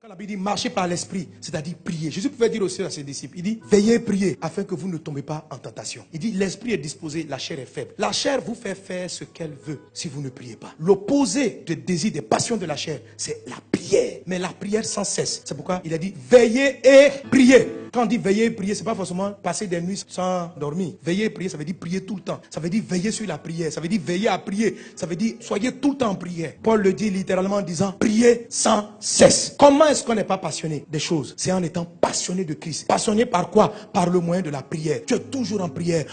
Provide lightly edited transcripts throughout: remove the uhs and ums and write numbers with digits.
Quand la Bible dit marcher par l'esprit, c'est-à-dire prier. Jésus pouvait dire aussi à ses disciples, il dit veillez et priez afin que vous ne tombez pas en tentation. Il dit l'esprit est disposé, la chair est faible. La chair vous fait faire ce qu'elle veut si vous ne priez pas. L'opposé des désirs, des passions de la chair, c'est la prière. Mais la prière sans cesse. C'est pourquoi il a dit veillez et priez. Quand on dit veiller et prier, c'est pas forcément passer des nuits sans dormir. Veiller et prier, ça veut dire prier tout le temps. Ça veut dire veiller sur la prière. Ça veut dire veiller à prier. Ça veut dire soyez tout le temps en prière. Paul le dit littéralement en disant priez sans cesse. Comment est-ce qu'on n'est pas passionné des choses? C'est en étant passionné de Christ. Passionné par quoi? Par le moyen de la prière. Tu es toujours en prière.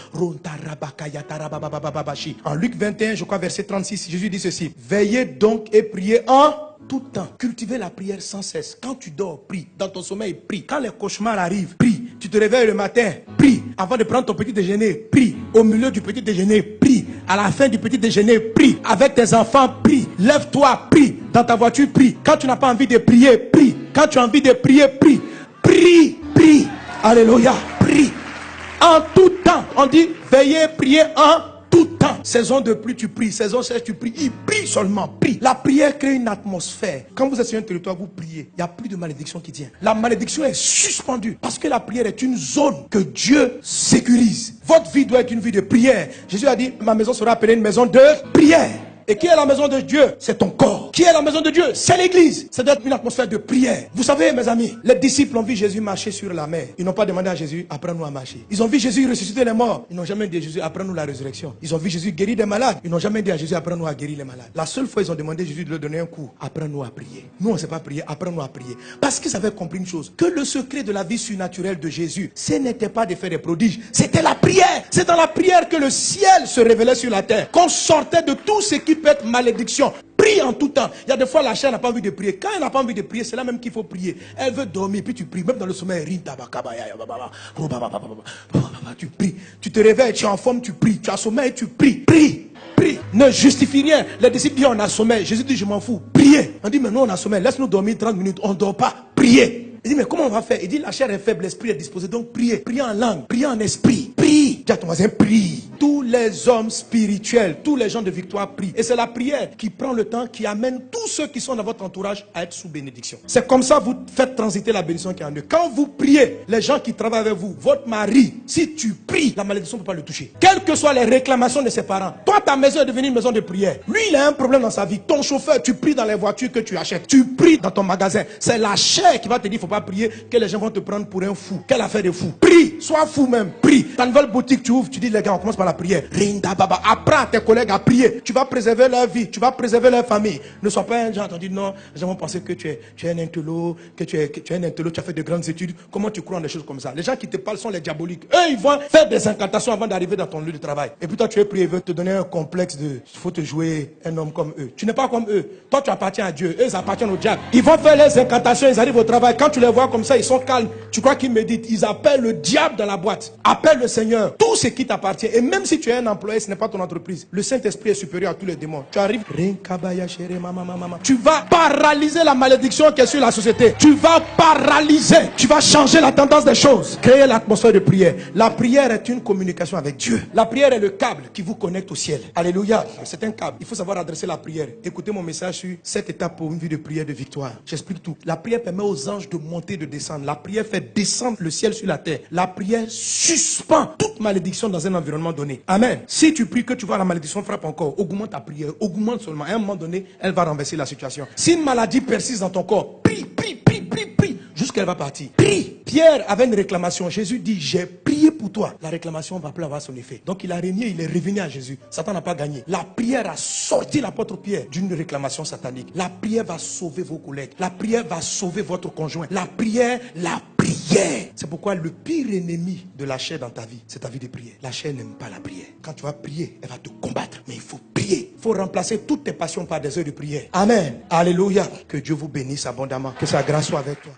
En Luc 21, je crois verset 36, Jésus dit ceci. Veillez donc et priez en tout temps. Cultivez la prière sans cesse. Quand tu dors, prie. Dans ton sommeil, prie. Quand les cauchemars arrivent, prie. Tu te réveilles le matin, prie. Avant de prendre ton petit déjeuner, prie. Au milieu du petit déjeuner, prie. À la fin du petit déjeuner, prie. Avec tes enfants, prie. Lève-toi, prie. Dans ta voiture, prie. Quand tu n'as pas envie de prier, prie. Quand tu as envie de prier, prie. Prie, prie. Alléluia, prie. En tout temps, on dit veillez, priez en tout temps. Saison de pluie, tu pries. Saison sèche, tu pries. Il prie seulement, prie. La prière crée une atmosphère. Quand vous êtes sur un territoire, vous priez. Il n'y a plus de malédiction qui tient. La malédiction est suspendue. Parce que la prière est une zone que Dieu sécurise. Votre vie doit être une vie de prière. Jésus a dit, ma maison sera appelée une maison de prière. Et qui est la maison de Dieu? C'est ton corps. Qui est la maison de Dieu? C'est l'église. Ça doit être une atmosphère de prière. Vous savez, mes amis, les disciples ont vu Jésus marcher sur la mer. Ils n'ont pas demandé à Jésus, apprends-nous à marcher. Ils ont vu Jésus ressusciter les morts. Ils n'ont jamais dit à Jésus, apprends-nous la résurrection. Ils ont vu Jésus guérir des malades. Ils n'ont jamais dit à Jésus, apprends-nous à guérir les malades. La seule fois, ils ont demandé à Jésus de leur donner un coup. Apprends-nous à prier. Nous, on ne sait pas prier. Apprends-nous à prier. Parce qu'ils avaient compris une chose. Que le secret de la vie surnaturelle de Jésus, ce n'était pas de faire des prodiges. C'était la prière. C'est dans la prière que le ciel se révélait sur la terre. Qu'on sortait de tout ce qui peut être malédiction. Prie en tout temps. Il y a des fois la chair n'a pas envie de prier. Quand elle n'a pas envie de prier, c'est là même qu'il faut prier. Elle veut dormir, puis tu pries. Même dans le sommeil, tu pries. Tu te réveilles, tu es en forme, tu pries. Tu as sommeil, tu pries. Prie. Prie. Ne justifie rien. Les disciples disent on a sommeil. Jésus dit je m'en fous. Priez. On dit mais nous on a sommeil. Laisse-nous dormir 30 minutes. On ne dort pas. Priez. Il dit mais comment on va faire? Il dit la chair est faible, l'esprit est disposé. Donc priez. Priez en langue. Priez en esprit. Prie. Dis à ton voisin prie. Tous les hommes spirituels, tous les gens de victoire prient. Et c'est la prière qui prend le temps, qui amène tous ceux qui sont dans votre entourage à être sous bénédiction. C'est comme ça que vous faites transiter la bénédiction qui est en eux. Quand vous priez, les gens qui travaillent avec vous, votre mari, si tu pries, la malédiction ne peut pas le toucher. Quelles que soient les réclamations de ses parents, toi ta maison est devenue une maison de prière. Lui il a un problème dans sa vie. Ton chauffeur, tu pries dans les voitures que tu achètes. Tu pries dans ton magasin. C'est la chair qui va te dire, il ne faut pas prier, que les gens vont te prendre pour un fou. Quelle affaire de fou. Prie, sois fou même, prie. Ta nouvelle boutique tu ouvres, tu dis les gars on commence par la prière. Apprends à tes collègues à prier. Tu vas préserver leur vie, tu vas préserver leur famille. Ne sois pas un genre qui dit non, les gens vont penser que tu es un intello, que tu es un intello, tu as fait de grandes études. Comment tu crois en des choses comme ça? Les gens qui te parlent sont les diaboliques. Eux, ils vont faire des incantations avant d'arriver dans ton lieu de travail. Et puis toi, tu es prié, ils veulent te donner un complexe de il faut te jouer un homme comme eux. Tu n'es pas comme eux. Toi, tu appartiens à Dieu. Eux, ils appartiennent au diable. Ils vont faire les incantations, ils arrivent au travail. Quand tu les vois comme ça, ils sont calmes. Tu crois qu'ils méditent. Ils appellent le diable dans la boîte. Appelle le Seigneur. Tout ce qui t'appartient. Et même si tu es un employé, ce n'est pas ton entreprise. Le Saint-Esprit est supérieur à tous les démons. Tu arrives. Tu vas paralyser la malédiction qui est sur la société. Tu vas paralyser. Tu vas changer la tendance des choses. Créer l'atmosphère de prière. La prière est une communication avec Dieu. La prière est le câble qui vous connecte au ciel. Alléluia. C'est un câble. Il faut savoir adresser la prière. Écoutez mon message sur 7 étapes pour une vie de prière de victoire. J'explique tout. La prière permet aux anges de monter, de descendre. La prière fait descendre le ciel sur la terre. La prière suspend toute malédiction dans un environnement donné. Amen. Si tu pries que tu vois la malédiction frappe encore, augmente ta prière. Augmente seulement. À un moment donné, elle va renverser la situation. Si une maladie persiste dans ton corps, prie, prie, prie, prie, prie, jusqu'à elle va partir. Prie. Pierre avait une réclamation. Jésus dit, j'ai prié pour toi. La réclamation va plus avoir son effet. Donc il a régné, il est revenu à Jésus. Satan n'a pas gagné. La prière a sorti l'apôtre Pierre d'une réclamation satanique. La prière va sauver vos collègues. La prière va sauver votre conjoint. La prière. C'est pourquoi le pire ennemi de la chair dans ta vie, c'est ta vie de prière. La chair n'aime pas la prière. Quand tu vas prier, elle va te combattre. Mais il faut prier. Il faut remplacer toutes tes passions par des heures de prière. Amen. Alléluia. Que Dieu vous bénisse abondamment. Que sa grâce soit avec toi.